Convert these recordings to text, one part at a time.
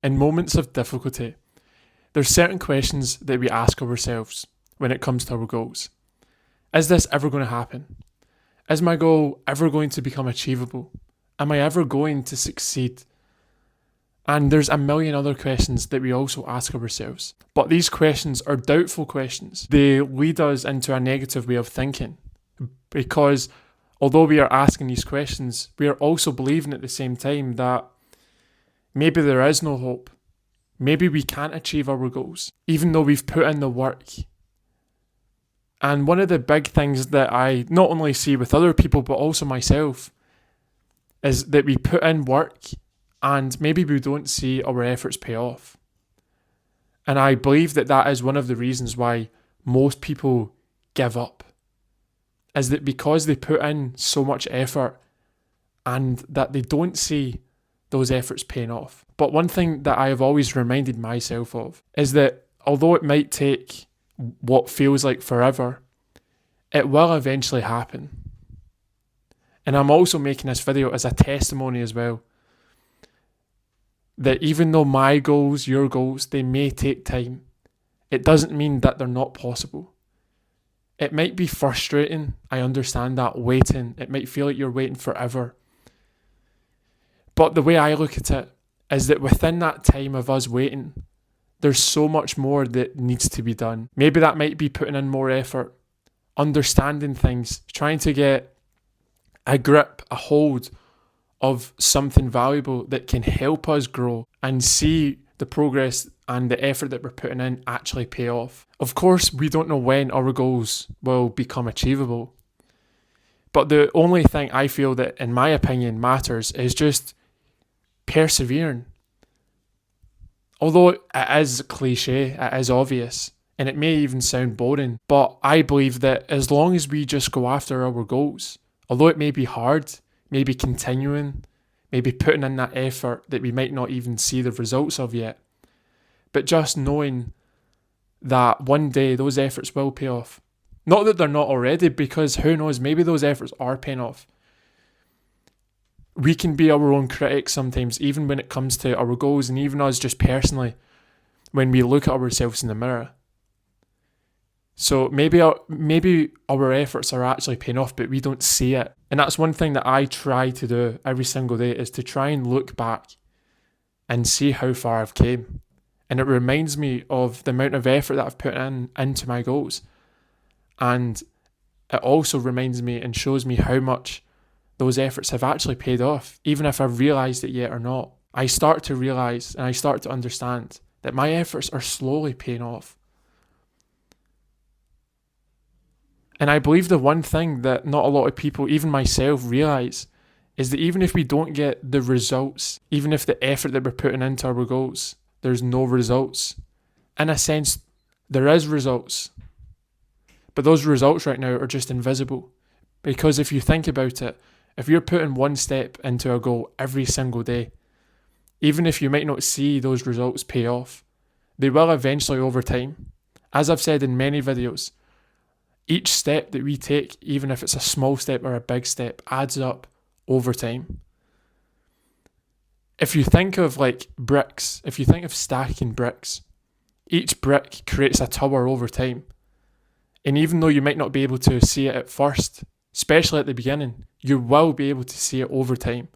In moments of difficulty, there's certain questions that we ask ourselves when it comes to our goals. Is this ever going to happen? Is my goal ever going to become achievable? Am I ever going to succeed? And there's a million other questions that we also ask ourselves. But these questions are doubtful questions. They lead us into a negative way of thinking because although we are asking these questions, we are also believing at the same time that maybe there is no hope. Maybe we can't achieve our goals, even though we've put in the work. And one of the big things that I not only see with other people, but also myself, is that we put in work and maybe we don't see our efforts pay off. And I believe that that is one of the reasons why most people give up, is that because they put in so much effort and that they don't see those efforts paying off. But one thing that I have always reminded myself of is that although it might take what feels like forever, it will eventually happen. And I'm also making this video as a testimony as well, that even though my goals, your goals, they may take time, it doesn't mean that they're not possible. It might be frustrating, I understand that, waiting. It might feel like you're waiting forever. But the way I look at it is that within that time of us waiting, there's so much more that needs to be done. Maybe that might be putting in more effort, understanding things, trying to get a grip, a hold of something valuable that can help us grow and see the progress and the effort that we're putting in actually pay off. Of course, we don't know when our goals will become achievable. But the only thing I feel that, in my opinion, matters is just persevering. Although it is cliche, it is obvious, and it may even sound boring, but I believe that as long as we just go after our goals, although it may be hard, maybe continuing, maybe putting in that effort that we might not even see the results of yet, but just knowing that one day those efforts will pay off. Not that they're not already, because who knows, maybe those efforts are paying off. We can be our own critics sometimes, even when it comes to our goals, and even us just personally, when we look at ourselves in the mirror. So maybe our efforts are actually paying off, but we don't see it. And that's one thing that I try to do every single day, is to try and look back and see how far I've came. And it reminds me of the amount of effort that I've put into my goals. And it also reminds me and shows me how much those efforts have actually paid off, even if I've realised it yet or not. I start to realise and I start to understand that my efforts are slowly paying off. And I believe the one thing that not a lot of people, even myself, realise is that even if we don't get the results, even if the effort that we're putting into our goals, there's no results. In a sense, there is results. But those results right now are just invisible. Because if you think about it, if you're putting one step into a goal every single day, even if you might not see those results pay off, they will eventually over time. As I've said in many videos, each step that we take, even if it's a small step or a big step, adds up over time. If you think of like bricks, if you think of stacking bricks, each brick creates a tower over time. And even though you might not be able to see it at first, especially at the beginning, you will be able to see it over time.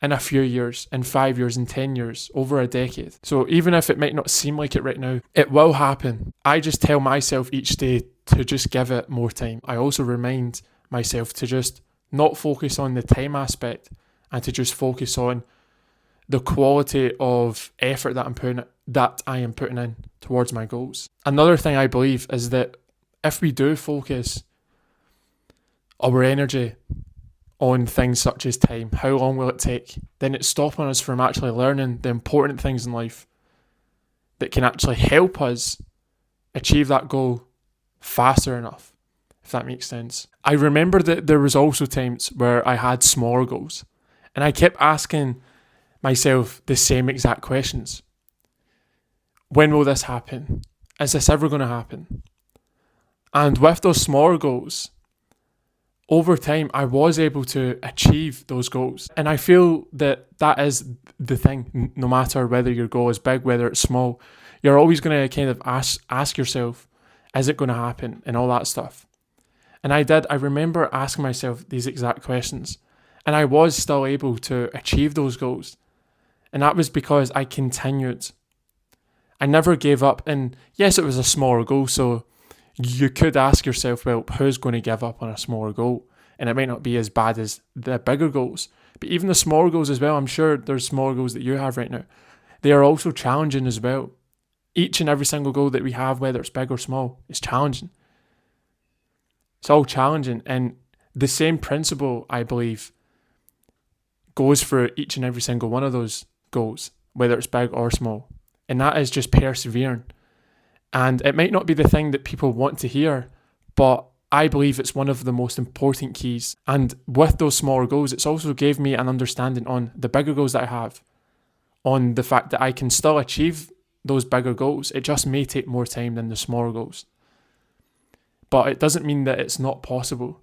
In a few years, in 5 years, in 10 years, over a decade. So even if it might not seem like it right now, it will happen. I just tell myself each day to just give it more time. I also remind myself to just not focus on the time aspect and to just focus on the quality of effort that I am putting in towards my goals. Another thing I believe is that if we do focus our energy on things such as time, how long will it take, then it's stopping us from actually learning the important things in life that can actually help us achieve that goal faster enough, if that makes sense. I remember that there was also times where I had smaller goals and I kept asking myself the same exact questions. When will this happen? Is this ever going to happen? And with those smaller goals, over time, I was able to achieve those goals. And I feel that that is the thing, no matter whether your goal is big, whether it's small, you're always going to kind of ask yourself, is it going to happen, and all that stuff. And I remember asking myself these exact questions, and I was still able to achieve those goals. And that was because I continued. I never gave up. And yes, it was a smaller goal, so you could ask yourself, well, who's going to give up on a smaller goal? And it might not be as bad as the bigger goals. But even the smaller goals as well, I'm sure there's smaller goals that you have right now. They are also challenging as well. Each and every single goal that we have, whether it's big or small, is challenging. It's all challenging. And the same principle, I believe, goes for each and every single one of those goals, whether it's big or small. And that is just persevering. And it might not be the thing that people want to hear, but I believe it's one of the most important keys. And with those smaller goals, it's also gave me an understanding on the bigger goals that I have, on the fact that I can still achieve those bigger goals. It just may take more time than the smaller goals. But it doesn't mean that it's not possible.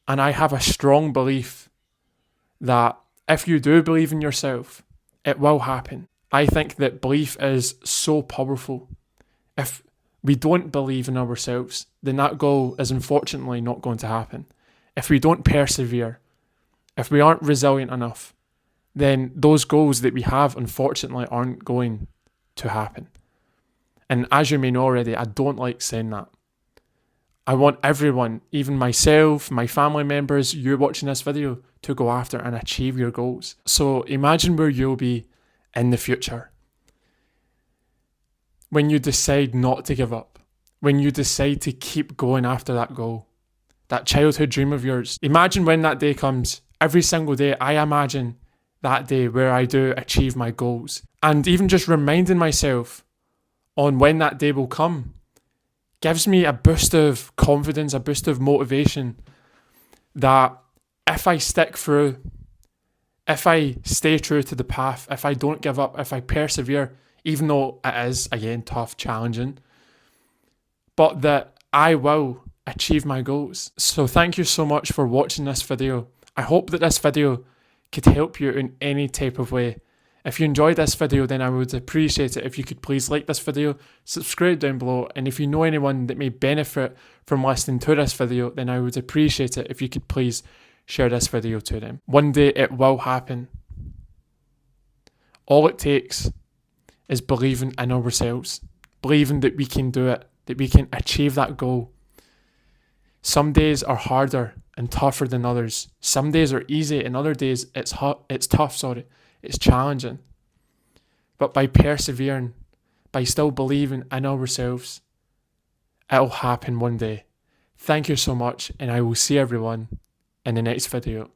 And I have a strong belief that if you do believe in yourself, it will happen. I think that belief is so powerful. If we don't believe in ourselves, then that goal is unfortunately not going to happen. If we don't persevere, if we aren't resilient enough, then those goals that we have unfortunately aren't going to happen. And as you may know already, I don't like saying that. I want everyone, even myself, my family members, you watching this video, to go after and achieve your goals. So imagine where you'll be in the future. When you decide not to give up, when you decide to keep going after that goal, that childhood dream of yours. Imagine when that day comes. Every single day, I imagine that day where I do achieve my goals. And even just reminding myself on when that day will come gives me a boost of confidence, a boost of motivation that if I stick through, if I stay true to the path, if I don't give up, if I persevere, even though it is, again, tough, challenging, but that I will achieve my goals. So thank you so much for watching this video. I hope that this video could help you in any type of way. If you enjoyed this video, then I would appreciate it if you could please like this video, subscribe down below, and if you know anyone that may benefit from listening to this video, then I would appreciate it if you could please share this video to them. One day it will happen. All it takes is believing in ourselves, believing that we can do it, that we can achieve that goal. Some days are harder and tougher than others. Some days are easy and other days it's tough, it's challenging. But by persevering, by still believing in ourselves, it'll happen one day. Thank you so much, and I will see everyone in the next video.